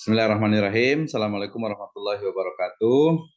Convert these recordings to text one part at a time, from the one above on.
Bismillahirrahmanirrahim. Assalamualaikum warahmatullahi wabarakatuh.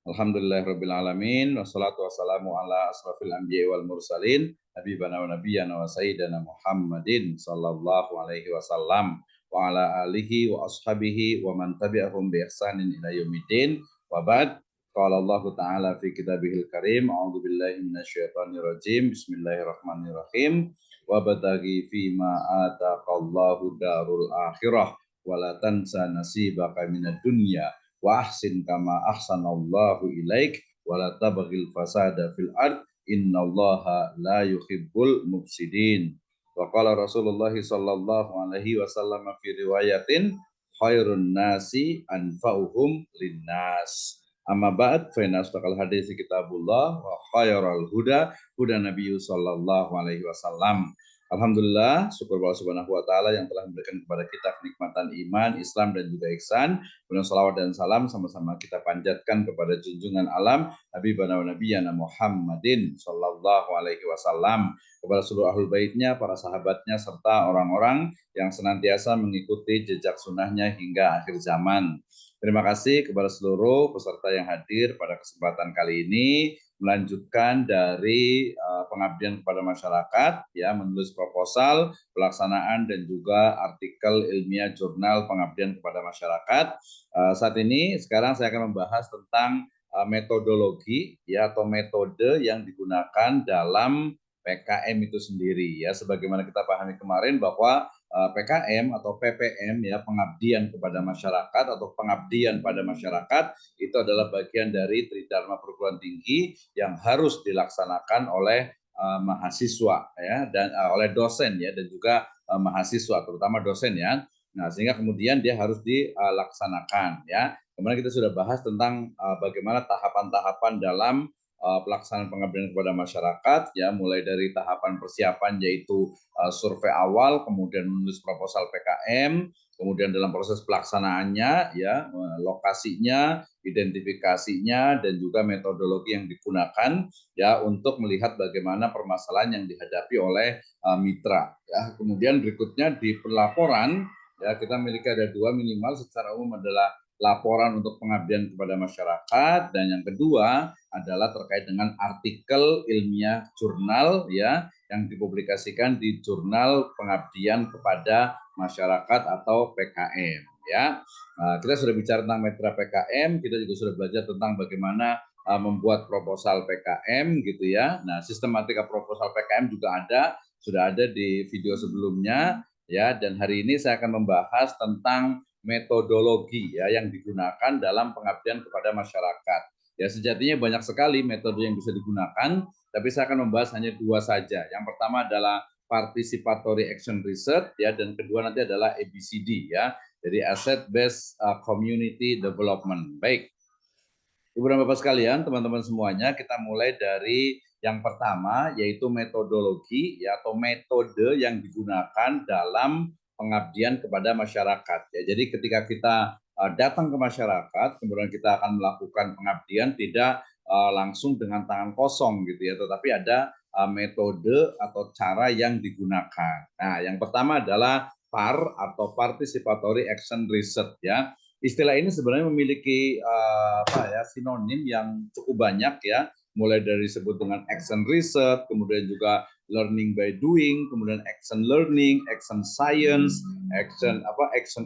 Alhamdulillahirabbil alamin wassalatu wassalamu ala asrofil anbiya'i wal mursalin habibana wa nabiyyana wa sayyidina Muhammadin sallallahu alaihi wasallam wa ala alihi wa ashabihi wa man tabi'ahum bi ihsanin ila yaumiddin. Wa ba'd. Qala Allah Ta'ala fi kitabihil karim, a'udzu billahi minasyaitonir rajim. Bismillahirrahmanirrahim. Wa bataghi fima ataqallahu darul akhirah wala tansa nasibaka minad dunya wa ahsin kama ahsanallahu ilaik wala tabghil fasada fil ard innallaha la yuhibbul mufsidin. Wa qala Rasulullah sallallahu alaihi wasallam fi riwayatin khairun nasi anfa'uhum linnas. Amma ba'd fa inna asdaqal hadits kitabullah wa khairal huda huda nabiyyu sallallahu alaihi wasallam. Alhamdulillah, syukur Allah Subhanahu wa taala yang telah memberikan kepada kita kenikmatan iman, Islam dan juga ihsan. Kemudian salawat dan salam sama-sama kita panjatkan kepada junjungan alam Habibana wa Nabiyana Muhammadin sallallahu alaihi wasallam, kepada seluruh ahlul baitnya, para sahabatnya serta orang-orang yang senantiasa mengikuti jejak sunnahnya hingga akhir zaman. Terima kasih kepada seluruh peserta yang hadir pada kesempatan kali ini, melanjutkan dari pengabdian kepada masyarakat, ya, menulis proposal, pelaksanaan dan juga artikel ilmiah jurnal pengabdian kepada masyarakat. Saat ini sekarang saya akan membahas tentang metodologi, ya, atau metode yang digunakan dalam PKM itu sendiri, ya, sebagaimana kita pahami kemarin bahwa PKM atau PPM, ya, pengabdian kepada masyarakat atau pengabdian pada masyarakat itu adalah bagian dari Tridharma Perguruan Tinggi yang harus dilaksanakan oleh mahasiswa, ya, dan oleh dosen, ya, dan juga mahasiswa, terutama dosen, ya. Nah, sehingga kemudian dia harus dilaksanakan, ya. Kemudian kita sudah bahas tentang bagaimana tahapan-tahapan dalam pelaksanaan pengabdian kepada masyarakat, ya, mulai dari tahapan persiapan yaitu survei awal, kemudian menulis proposal PKM, kemudian dalam proses pelaksanaannya, ya, lokasinya, identifikasinya, dan juga metodologi yang digunakan, ya, untuk melihat bagaimana permasalahan yang dihadapi oleh mitra, ya. Kemudian berikutnya di pelaporan, ya, kita memiliki ada dua minimal. Secara umum adalah laporan untuk pengabdian kepada masyarakat, dan yang kedua adalah terkait dengan artikel ilmiah jurnal, ya, yang dipublikasikan di jurnal pengabdian kepada masyarakat atau PKM, ya. Kita sudah bicara tentang metra PKM, kita juga sudah belajar tentang bagaimana membuat proposal PKM, gitu, ya. Nah, sistematika proposal PKM juga sudah ada di video sebelumnya, ya, dan hari ini saya akan membahas tentang metodologi, ya, yang digunakan dalam pengabdian kepada masyarakat. Ya, sejatinya banyak sekali metode yang bisa digunakan, tapi saya akan membahas hanya dua saja. Yang pertama adalah participatory action research, ya, dan kedua nanti adalah ABCD, ya. Jadi asset based community development. Baik. Ibu dan Bapak sekalian, teman-teman semuanya, kita mulai dari yang pertama, yaitu metodologi, ya, atau metode yang digunakan dalam pengabdian kepada masyarakat. Ya, jadi ketika kita datang ke masyarakat, kemudian kita akan melakukan pengabdian tidak langsung dengan tangan kosong, gitu, ya, tetapi ada metode atau cara yang digunakan. Nah, yang pertama adalah PAR atau Participatory Action Research, ya. Istilah ini sebenarnya memiliki sinonim yang cukup banyak, ya, mulai dari disebut dengan action research, kemudian juga learning by doing, kemudian action learning, action science, action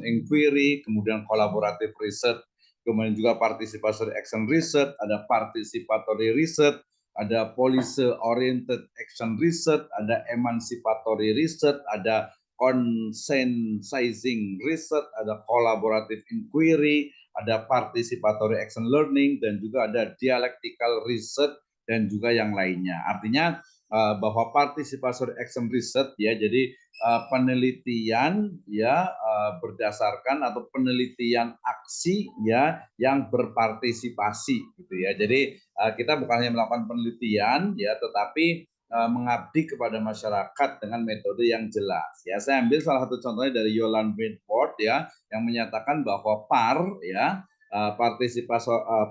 inquiry, kemudian collaborative research, kemudian juga participatory action research, ada participatory research, ada policy oriented action research, ada emancipatory research, ada consensizing research, ada collaborative inquiry, ada participatory action learning, dan juga ada dialectical research dan juga yang lainnya. Artinya bahwa participatory action research, ya, jadi penelitian, ya, berdasarkan atau penelitian aksi, ya, yang berpartisipasi, gitu, ya. Jadi kita bukan hanya melakukan penelitian, ya, tetapi mengabdi kepada masyarakat dengan metode yang jelas, ya. Saya ambil salah satu contohnya dari Yolande Wentworth, ya, yang menyatakan bahwa PAR, ya,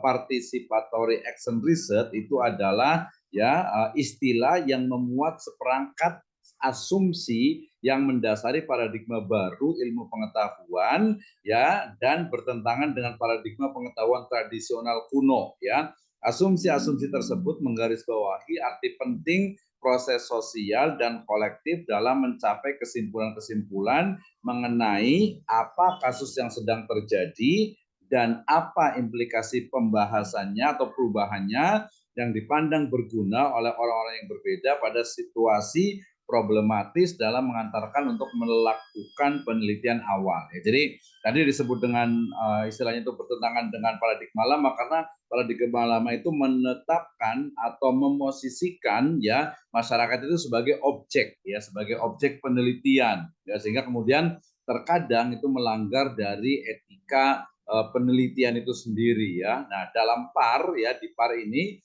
participatory action research itu adalah, ya, istilah yang memuat seperangkat asumsi yang mendasari paradigma baru ilmu pengetahuan ya dan bertentangan dengan paradigma pengetahuan tradisional kuno ya. Asumsi-asumsi tersebut menggarisbawahi arti penting proses sosial dan kolektif dalam mencapai kesimpulan-kesimpulan mengenai apa kasus yang sedang terjadi dan apa implikasi pembahasannya atau perubahannya yang dipandang berguna oleh orang-orang yang berbeda pada situasi problematis dalam mengantarkan untuk melakukan penelitian awal. Ya, jadi tadi disebut dengan istilahnya itu bertentangan dengan paradigma lama karena paradigma lama itu menetapkan atau memosisikan ya masyarakat itu sebagai objek ya sebagai objek penelitian ya sehingga kemudian terkadang itu melanggar dari etika penelitian itu sendiri ya. Nah, dalam PAR ya di PAR ini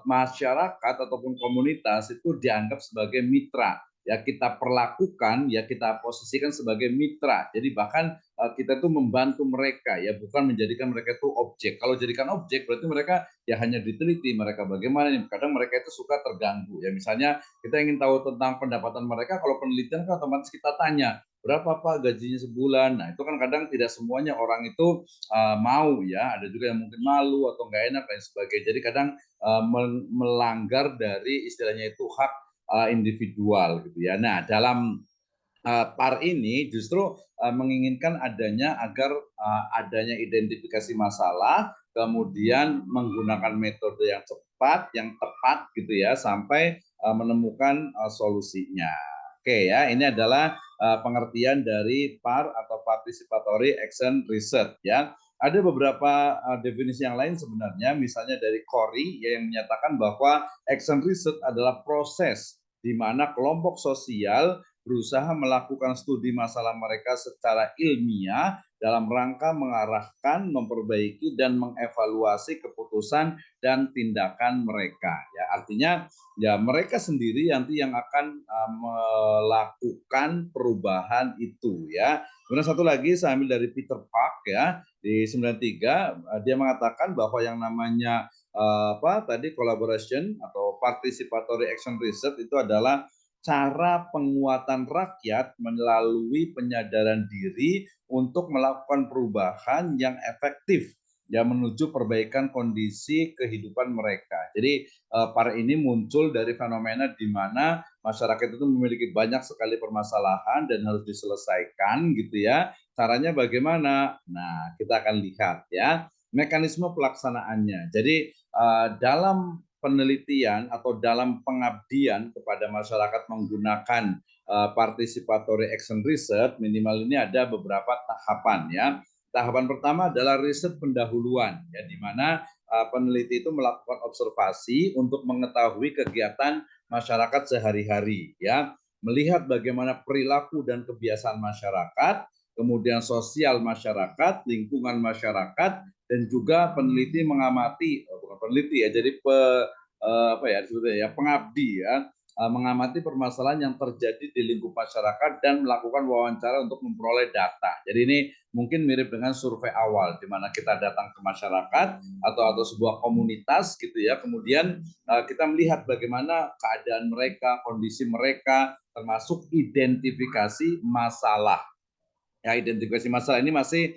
masyarakat ataupun komunitas itu dianggap sebagai mitra ya kita perlakukan ya kita posisikan sebagai mitra jadi bahkan kita tuh membantu mereka ya bukan menjadikan mereka itu objek kalau jadikan objek berarti mereka ya hanya diteliti mereka bagaimana kadang mereka itu suka terganggu ya misalnya kita ingin tahu tentang pendapatan mereka kalau penelitian kan otomatis kita tanya berapa Pak gajinya sebulan nah itu kan kadang tidak semuanya orang itu mau ya ada juga yang mungkin malu atau nggak enak dan sebagainya jadi kadang melanggar dari istilahnya itu hak individual gitu ya. Nah, dalam PAR ini justru menginginkan adanya agar adanya identifikasi masalah, kemudian menggunakan metode yang cepat, yang tepat gitu ya, sampai menemukan solusinya. Oke ya, ini adalah pengertian dari PAR atau Participatory Action Research ya. Ada beberapa definisi yang lain sebenarnya, misalnya dari Corey yang menyatakan bahwa action research adalah proses di mana kelompok sosial berusaha melakukan studi masalah mereka secara ilmiah dalam rangka mengarahkan, memperbaiki, dan mengevaluasi keputusan dan tindakan mereka. Ya, artinya ya mereka sendiri nanti yang akan melakukan perubahan itu ya. Kemudian satu lagi saya ambil dari Peter Park ya di 93 dia mengatakan bahwa yang namanya tadi collaboration atau participatory action research itu adalah cara penguatan rakyat melalui penyadaran diri untuk melakukan perubahan yang efektif ya menuju perbaikan kondisi kehidupan mereka. Jadi para ini muncul dari fenomena di mana masyarakat itu memiliki banyak sekali permasalahan dan harus diselesaikan gitu ya. Caranya bagaimana? Nah, kita akan lihat ya mekanisme pelaksanaannya. Jadi dalam penelitian atau dalam pengabdian kepada masyarakat menggunakan participatory action research minimal ini ada beberapa tahapan ya. Tahapan pertama adalah riset pendahuluan ya di mana peneliti itu melakukan observasi untuk mengetahui kegiatan masyarakat sehari-hari ya, melihat bagaimana perilaku dan kebiasaan masyarakat, kemudian sosial masyarakat, lingkungan masyarakat dan juga peneliti mengamati bukan peneliti ya jadi pengabdi ya mengamati permasalahan yang terjadi di lingkup masyarakat dan melakukan wawancara untuk memperoleh data. Jadi ini mungkin mirip dengan survei awal di mana kita datang ke masyarakat atau sebuah komunitas gitu ya. Kemudian kita melihat bagaimana keadaan mereka, kondisi mereka termasuk identifikasi masalah. Ya, identifikasi masalah ini masih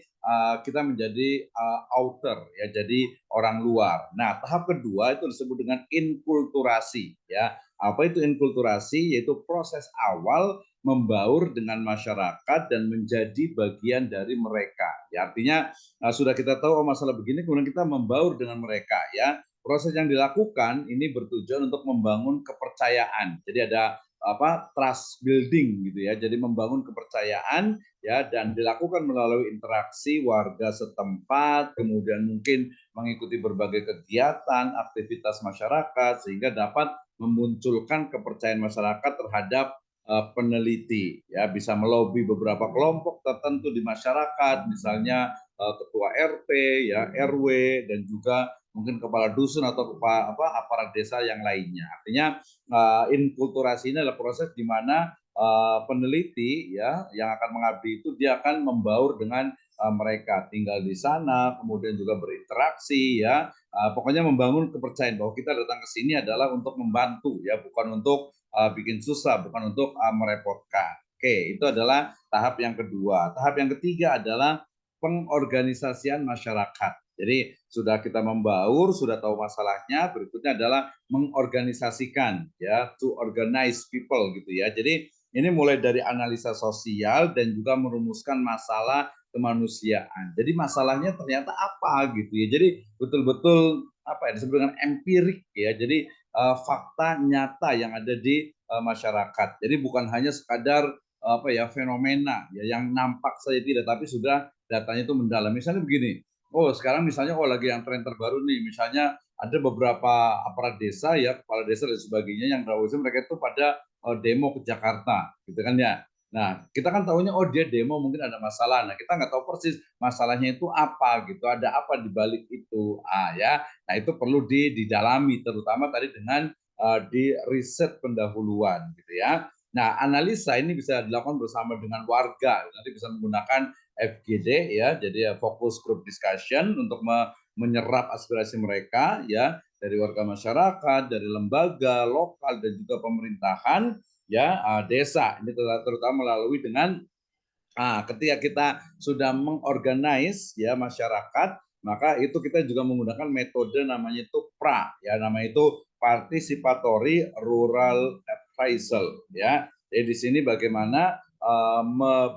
kita menjadi outer ya jadi orang luar. Nah, tahap kedua itu disebut dengan inkulturasi ya. Apa itu inkulturasi? Yaitu proses awal membaur dengan masyarakat dan menjadi bagian dari mereka. Ya, artinya sudah kita tahu masalah begini kemudian kita membaur dengan mereka ya. Proses yang dilakukan ini bertujuan untuk membangun kepercayaan. Jadi ada trust building gitu ya. Jadi membangun kepercayaan ya dan dilakukan melalui interaksi warga setempat, kemudian mungkin mengikuti berbagai kegiatan, aktivitas masyarakat sehingga dapat memunculkan kepercayaan masyarakat terhadap peneliti ya bisa melobi beberapa kelompok tertentu di masyarakat misalnya ketua RT ya RW dan juga mungkin kepala dusun atau aparat desa yang lainnya. Artinya inkulturasi ini adalah proses di mana peneliti ya yang akan mengabdi itu dia akan membaur dengan mereka tinggal di sana kemudian juga berinteraksi ya pokoknya membangun kepercayaan bahwa kita datang ke sini adalah untuk membantu ya, bukan untuk bikin susah, bukan untuk merepotkan. Oke, itu adalah tahap yang kedua. Tahap yang ketiga adalah pengorganisasian masyarakat. Jadi sudah kita membaur, sudah tahu masalahnya, berikutnya adalah mengorganisasikan ya, to organize people gitu ya. Jadi ini mulai dari analisa sosial dan juga merumuskan masalah kemanusiaan. Jadi masalahnya ternyata apa gitu ya. Jadi betul-betul apa ya disebut dengan empirik ya. Jadi fakta nyata yang ada di masyarakat. Jadi bukan hanya sekadar apa ya fenomena ya yang nampak saja tidak, tapi sudah datanya itu mendalam. Misalnya begini, oh sekarang misalnya oh lagi yang tren terbaru nih, misalnya ada beberapa aparat desa ya, kepala desa dan sebagainya yang mereka itu pada demo ke Jakarta, gitu kan ya. Nah, kita kan tahunya oh dia demo mungkin ada masalah. Nah, kita nggak tahu persis masalahnya itu apa gitu, ada apa di balik itu. Ya. Nah, itu perlu didalami terutama tadi dengan di riset pendahuluan gitu ya. Nah, analisa ini bisa dilakukan bersama dengan warga. Nanti bisa menggunakan FGD ya, jadi fokus group discussion untuk menyerap aspirasi mereka ya dari warga masyarakat, dari lembaga lokal dan juga pemerintahan ya desa. Ini terutama melalui dengan ketika kita sudah mengorganize ya masyarakat, maka itu kita juga menggunakan metode namanya itu PRA ya, namanya itu Participatory Rural Appraisal ya. Jadi di sini bagaimana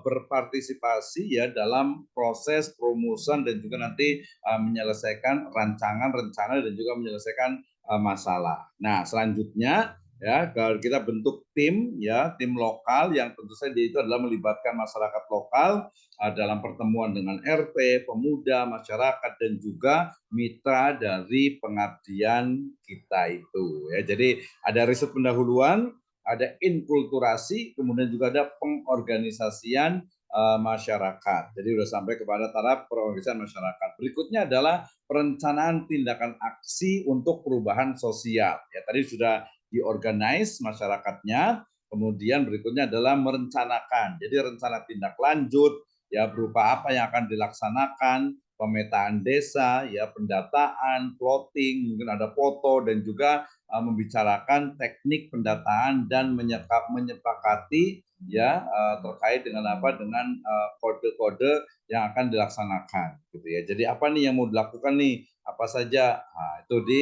berpartisipasi ya dalam proses perumusan dan juga nanti menyelesaikan rancangan rencana dan juga menyelesaikan masalah. Nah, selanjutnya ya kalau kita bentuk tim ya tim lokal yang tentu saja itu adalah melibatkan masyarakat lokal dalam pertemuan dengan RT, pemuda, masyarakat dan juga mitra dari pengabdian kita itu ya. Jadi ada riset pendahuluan, ada inkulturasi, kemudian juga ada pengorganisasian masyarakat. Jadi sudah sampai kepada taraf pengorganisasian masyarakat. Berikutnya adalah perencanaan tindakan aksi untuk perubahan sosial. Ya tadi sudah diorganize masyarakatnya, kemudian berikutnya adalah merencanakan. Jadi rencana tindak lanjut ya berupa apa yang akan dilaksanakan, pemetaan desa, ya pendataan, plotting, mungkin ada foto dan juga membicarakan teknik pendataan dan menyepakati ya terkait dengan apa dengan kode-kode yang akan dilaksanakan gitu ya. Jadi apa nih yang mau dilakukan nih? Apa saja? Nah, itu di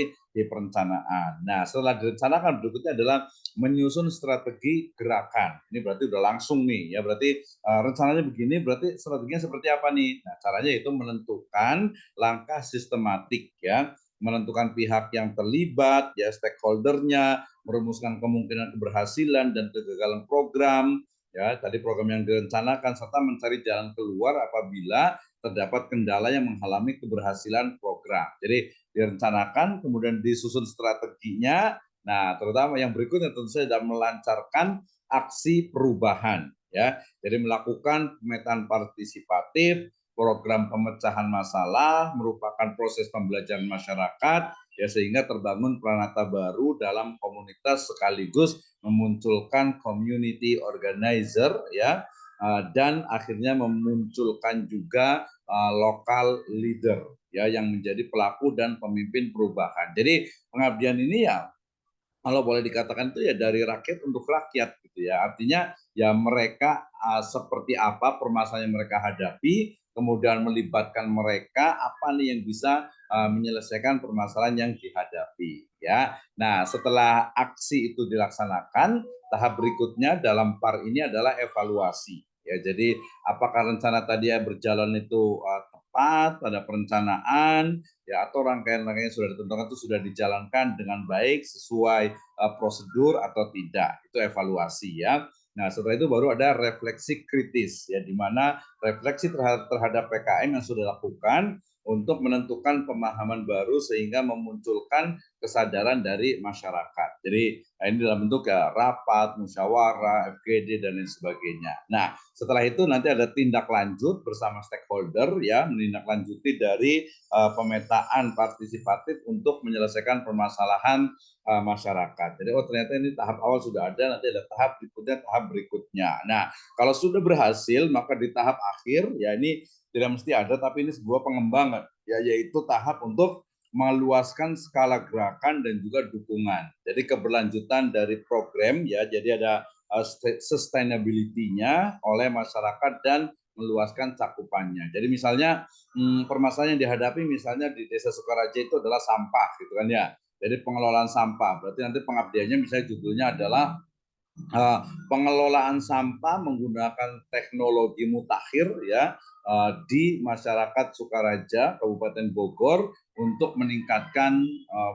perencanaan. Nah, setelah direncanakan berikutnya adalah menyusun strategi gerakan. Ini berarti udah langsung nih ya. Berarti rencananya begini, berarti strateginya seperti apa nih? Nah, caranya itu menentukan langkah sistematik ya, menentukan pihak yang terlibat, ya stakeholdernya, merumuskan kemungkinan keberhasilan dan kegagalan program, ya tadi program yang direncanakan serta mencari jalan keluar apabila terdapat kendala yang menghalangi keberhasilan program. Jadi direncanakan, kemudian disusun strateginya. Nah, terutama yang berikutnya tentu saja melancarkan aksi perubahan, ya. Jadi melakukan pemetaan partisipatif, program pemecahan masalah merupakan proses pembelajaran masyarakat ya sehingga terbangun peranata baru dalam komunitas sekaligus memunculkan community organizer ya dan akhirnya memunculkan juga local leader ya yang menjadi pelaku dan pemimpin perubahan. Jadi pengabdian ini ya kalau boleh dikatakan itu ya dari rakyat untuk rakyat gitu ya. Artinya ya mereka seperti apa permasalahan yang mereka hadapi, kemudian melibatkan mereka apa nih yang bisa menyelesaikan permasalahan yang dihadapi ya. Nah, setelah aksi itu dilaksanakan, tahap berikutnya dalam PAR ini adalah evaluasi. Ya, jadi apakah rencana tadi ya berjalan itu tepat, ada perencanaan, ya atau rangkaian-rangkaian sudah ditentukan itu sudah dijalankan dengan baik sesuai prosedur atau tidak. Itu evaluasi ya. Nah, setelah itu baru ada refleksi kritis ya di mana refleksi terhadap PKM yang sudah dilakukan untuk menentukan pemahaman baru sehingga memunculkan kesadaran dari masyarakat. Jadi ini dalam bentuk ya rapat, musyawarah, FGD dan lain sebagainya. Nah, setelah itu nanti ada tindak lanjut bersama stakeholder ya menindaklanjuti dari pemetaan partisipatif untuk menyelesaikan permasalahan masyarakat. Jadi oh ternyata ini tahap awal sudah ada, nanti ada tahap berikutnya, tahap berikutnya. Nah, kalau sudah berhasil maka di tahap akhir ya ini tidak mesti ada tapi ini sebuah pengembangan ya yaitu tahap untuk meluaskan skala gerakan dan juga dukungan. Jadi keberlanjutan dari program ya, jadi ada sustainability-nya oleh masyarakat dan meluaskan cakupannya. Jadi misalnya permasalahan yang dihadapi misalnya di Desa Sukaraja itu adalah sampah gitu kan ya. Jadi pengelolaan sampah. Berarti nanti pengabdiannya misalnya judulnya adalah pengelolaan sampah menggunakan teknologi mutakhir ya di masyarakat Sukaraja, Kabupaten Bogor untuk meningkatkan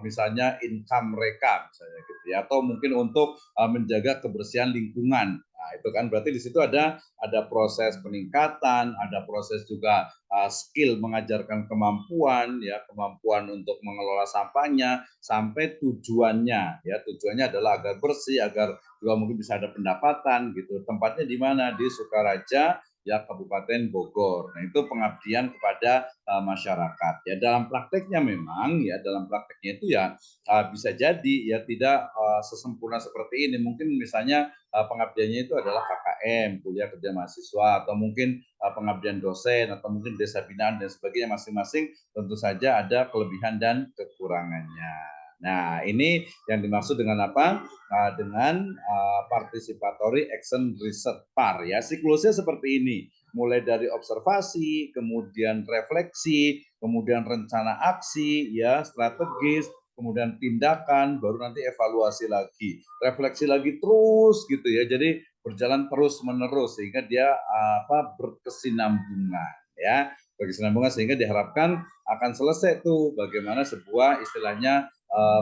misalnya income mereka misalnya gitu ya, atau mungkin untuk menjaga kebersihan lingkungan. Nah, itu kan berarti di situ ada proses peningkatan, ada proses juga skill mengajarkan kemampuan ya, kemampuan untuk mengelola sampahnya sampai tujuannya ya, tujuannya adalah agar bersih, agar juga mungkin bisa ada pendapatan gitu. Tempatnya di mana? Di Sukaraja ya, Kabupaten Bogor. Nah, itu pengabdian kepada masyarakat. Ya dalam prakteknya memang ya dalam prakteknya itu ya bisa jadi ya tidak sesempurna seperti ini. Mungkin misalnya pengabdiannya itu adalah KKM, kuliah kerja mahasiswa, atau mungkin pengabdian dosen, atau mungkin desa binaan dan sebagainya, masing-masing tentu saja ada kelebihan dan kekurangannya. Nah, ini yang dimaksud dengan apa? Dengan participatory action research PAR ya. Siklusnya seperti ini. Mulai dari observasi, kemudian refleksi, kemudian rencana aksi ya, strategis, kemudian tindakan, baru nanti evaluasi lagi. Refleksi lagi terus gitu ya. Jadi berjalan terus-menerus sehingga dia berkesinambungan ya. Berkesinambungan sehingga diharapkan akan selesai tuh bagaimana sebuah istilahnya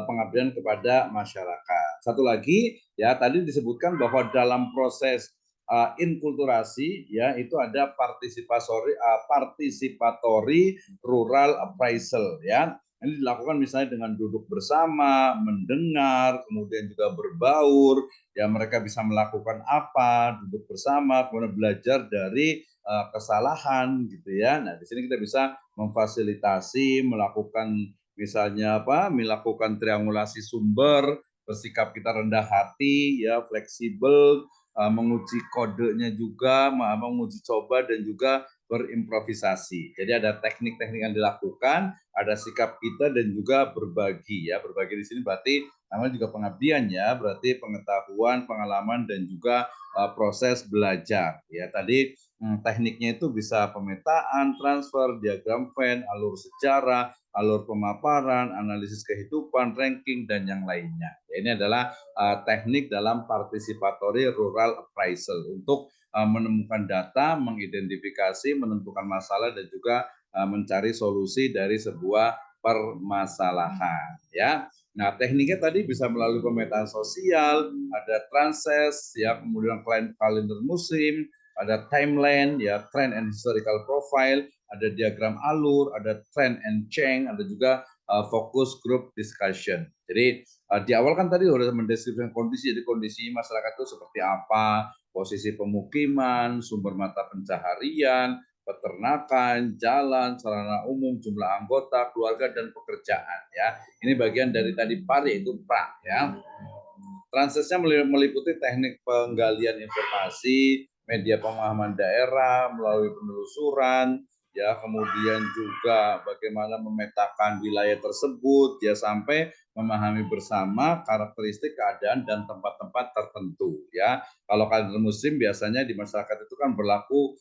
pengabdian kepada masyarakat. Satu lagi ya tadi disebutkan bahwa dalam proses inkulturasi ya itu ada participatory rural appraisal ya. Ini dilakukan misalnya dengan duduk bersama, mendengar, kemudian juga berbaur, ya mereka bisa melakukan apa, duduk bersama, kemudian belajar dari kesalahan gitu ya. Nah, di sini kita bisa memfasilitasi, melakukan misalnya melakukan triangulasi sumber, bersikap kita rendah hati ya, fleksibel, menguji kodenya juga, menguji coba dan juga berimprovisasi. Jadi ada teknik-teknik yang dilakukan, ada sikap kita dan juga berbagi ya. Berbagi di sini berarti namanya juga pengabdian ya, berarti pengetahuan, pengalaman dan juga proses belajar. Ya tadi tekniknya itu bisa pemetaan, transfer, diagram Venn, alur sejarah, alur pemaparan, analisis kehidupan, ranking dan yang lainnya. Ya, ini adalah teknik dalam participatory rural appraisal untuk menemukan data, mengidentifikasi, menentukan masalah dan juga mencari solusi dari sebuah permasalahan ya. Nah, tekniknya tadi bisa melalui pemetaan sosial, ada transes ya, kemudian kalender musim, ada timeline ya, trend and historical profile, ada diagram alur, ada trend and change, ada juga focus group discussion. Jadi di awal kan tadi sudah mendeskripsikan kondisi, jadi kondisi masyarakat itu seperti apa, posisi pemukiman, sumber mata pencaharian, peternakan, jalan, sarana umum, jumlah anggota, keluarga, dan pekerjaan. Ya, ini bagian dari tadi PAR yaitu pra. Ya, transesnya meliputi teknik penggalian informasi, media pemahaman daerah melalui penelusuran, ya kemudian juga bagaimana memetakan wilayah tersebut, ya sampai memahami bersama karakteristik keadaan dan tempat-tempat tertentu ya. Kalau kalender musim biasanya di masyarakat itu kan berlaku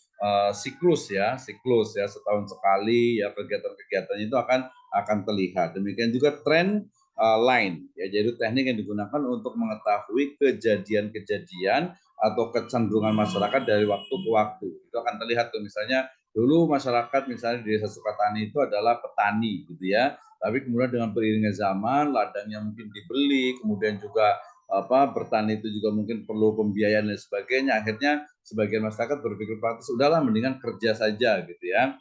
siklus ya setahun sekali ya, kegiatan-kegiatannya itu akan terlihat. Demikian juga tren line ya, jadi teknik yang digunakan untuk mengetahui kejadian-kejadian atau kecenderungan masyarakat dari waktu ke waktu. Itu akan terlihat tuh misalnya dulu masyarakat misalnya di Desa Sukatani itu adalah petani gitu ya. Tapi kemudian dengan beriringnya zaman, ladangnya mungkin dibeli, kemudian juga bertani itu juga mungkin perlu pembiayaan dan sebagainya. Akhirnya sebagian masyarakat berpikir praktis, udahlah mendingan kerja saja gitu ya.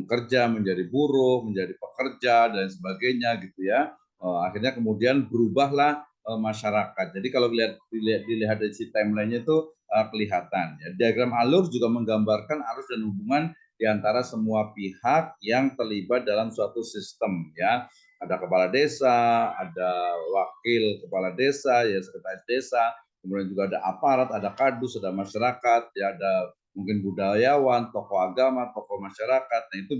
Kerja menjadi buruh, menjadi pekerja dan sebagainya gitu ya. Akhirnya kemudian berubahlah masyarakat. Jadi kalau dilihat dari si timeline-nya itu kelihatan. Ya. Diagram alur juga menggambarkan arus dan hubungan di antara semua pihak yang terlibat dalam suatu sistem ya. Ada kepala desa, ada wakil kepala desa, ya sekretaris desa, kemudian juga ada aparat, ada kadus, ada masyarakat, ya ada mungkin budayawan, tokoh agama, tokoh masyarakat. Nah, itu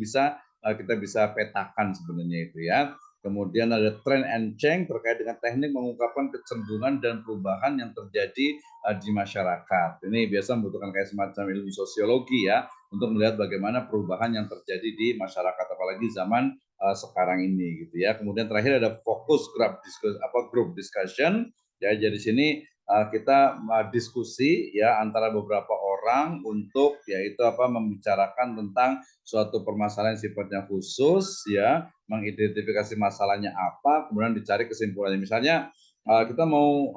kita bisa petakan sebenarnya itu ya. Kemudian ada trend and change terkait dengan teknik mengungkapkan kecenderungan dan perubahan yang terjadi di masyarakat. Ini biasa membutuhkan kayak semacam ilmu sosiologi ya untuk melihat bagaimana perubahan yang terjadi di masyarakat apalagi zaman sekarang ini gitu ya. Kemudian terakhir ada fokus group discussion ya. Jadi sini kita diskusi ya antara beberapa orang untuk yaitu membicarakan tentang suatu permasalahan sifatnya khusus ya, mengidentifikasi masalahnya apa, kemudian dicari kesimpulannya. Misalnya kita mau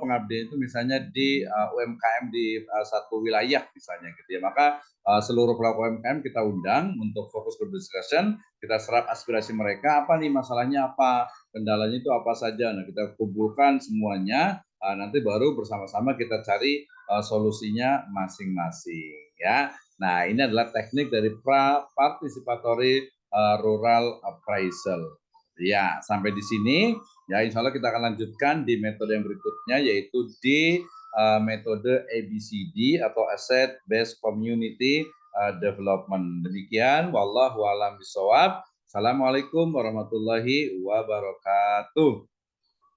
pengabdian itu misalnya di UMKM di satu wilayah misalnya gitu ya. Maka seluruh pelaku UMKM kita undang untuk fokus group discussion, kita serap aspirasi mereka, apa nih masalahnya apa, kendalanya itu apa saja. Nah, kita kumpulkan semuanya, nanti baru bersama-sama kita cari solusinya masing-masing ya. Nah, ini adalah teknik dari participatory rural appraisal. Ya, sampai di sini ya insya Allah kita akan lanjutkan di metode yang berikutnya yaitu di metode ABCD atau Asset Based Community Development. Demikian, wallahu a'lam bishawab. Assalamualaikum warahmatullahi wabarakatuh.